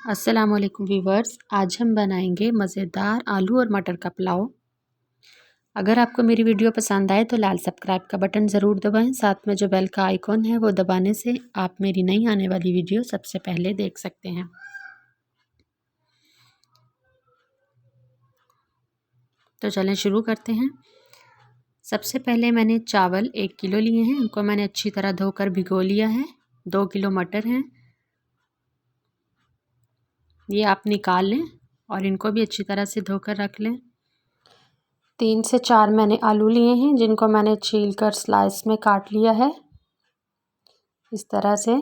अस्सलाम वालेकुम व्यूवर्स, आज हम बनाएंगे मज़ेदार आलू और मटर का पुलाव। अगर आपको मेरी वीडियो पसंद आए तो लाल सब्सक्राइब का बटन ज़रूर दबाएं। साथ में जो बेल का आइकॉन है वो दबाने से आप मेरी नई आने वाली वीडियो सबसे पहले देख सकते हैं। तो चलें शुरू करते हैं। सबसे पहले मैंने चावल 1 किलो लिए हैं, उनको मैंने अच्छी तरह धोकर भिगो लिया है। 2 किलो मटर हैं, ये आप निकाल लें और इनको भी अच्छी तरह से धोकर रख लें। 3 से 4 मैंने आलू लिए हैं, जिनको मैंने छील कर स्लाइस में काट लिया है इस तरह से।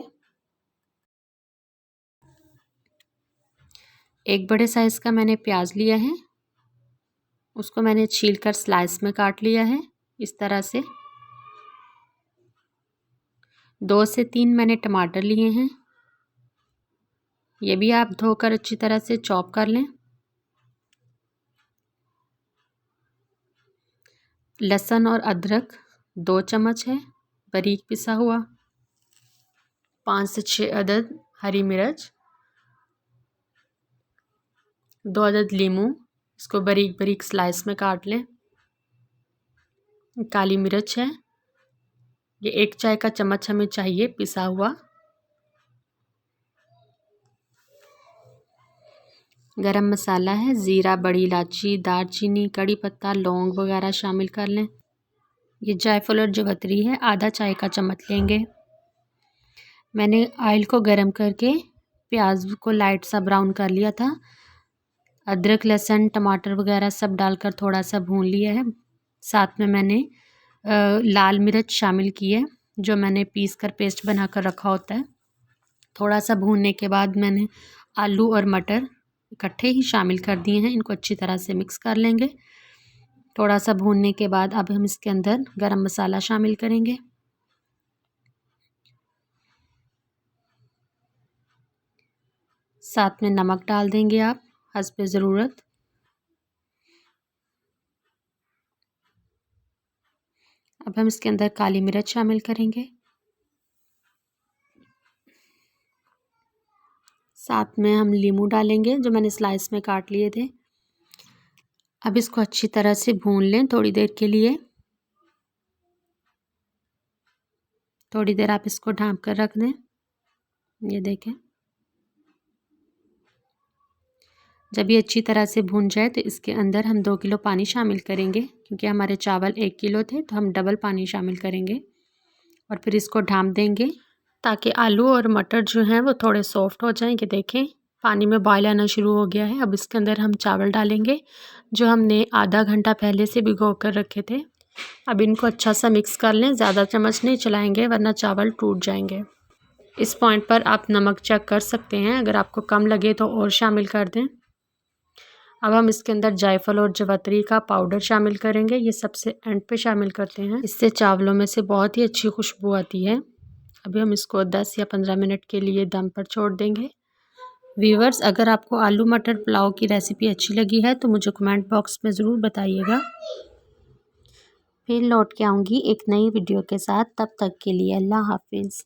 1 बड़े साइज़ का मैंने प्याज लिया है, उसको मैंने छील कर स्लाइस में काट लिया है इस तरह से। 2 से 3 मैंने टमाटर लिए हैं, ये भी आप धोकर अच्छी तरह से चॉप कर लें। लहसुन और अदरक 2 चम्मच है बारीक पिसा हुआ। 5 से 6 अदद हरी मिर्च। 2 अदद लीमू, इसको बारीक बारीक स्लाइस में काट लें। काली मिर्च है, ये 1 चाय का चम्मच हमें चाहिए पिसा हुआ। गरम मसाला है, ज़ीरा, बड़ी इलायची, दालचीनी, कड़ी पत्ता, लौंग वगैरह शामिल कर लें। ये जायफल और जवित्री है, आधा चाय का चम्मच लेंगे। मैंने ऑयल को गरम करके प्याज को लाइट सा ब्राउन कर लिया था। अदरक, लहसुन, टमाटर वगैरह सब डालकर थोड़ा सा भून लिया है। साथ में मैंने लाल मिर्च शामिल की है, जो मैंने पीस कर पेस्ट बनाकर रखा होता है। थोड़ा सा भूनने के बाद मैंने आलू और मटर इकट्ठे ही शामिल कर दिए हैं, इनको अच्छी तरह से मिक्स कर लेंगे। थोड़ा सा भूनने के बाद अब हम इसके अंदर गरम मसाला शामिल करेंगे। साथ में नमक डाल देंगे आप हस्बे ज़रूरत। अब हम इसके अंदर काली मिर्च शामिल करेंगे। साथ में हम लीमू डालेंगे, जो मैंने स्लाइस में काट लिए थे। अब इसको अच्छी तरह से भून लें थोड़ी देर के लिए। थोड़ी देर आप इसको ढाँप कर रख दें। ये देखें, जब ये अच्छी तरह से भून जाए तो इसके अंदर हम 2 किलो पानी शामिल करेंगे, क्योंकि हमारे चावल 1 किलो थे तो हम डबल पानी शामिल करेंगे। और फिर इसको ढाँप देंगे ताकि आलू और मटर जो हैं वो थोड़े सॉफ्ट हो जाएं। कि देखें पानी में बॉयल आना शुरू हो गया है। अब इसके अंदर हम चावल डालेंगे, जो हमने आधा घंटा पहले से भिगो कर रखे थे। अब इनको अच्छा सा मिक्स कर लें, ज़्यादा चम्मच नहीं चलाएंगे वरना चावल टूट जाएंगे। इस पॉइंट पर आप नमक चेक कर सकते हैं, अगर आपको कम लगे तो और शामिल कर दें। अब हम इसके अंदर जायफल और जवित्री का पाउडर शामिल करेंगे, ये सबसे एंड पे शामिल करते हैं, इससे चावलों में से बहुत ही अच्छी खुशबू आती है। अभी हम इसको 10 या 15 मिनट के लिए दम पर छोड़ देंगे। व्यूअर्स, अगर आपको आलू मटर पुलाव की रेसिपी अच्छी लगी है तो मुझे कमेंट बॉक्स में ज़रूर बताइएगा। फिर लौट के आऊँगी एक नई वीडियो के साथ, तब तक के लिए अल्लाह हाफिज़।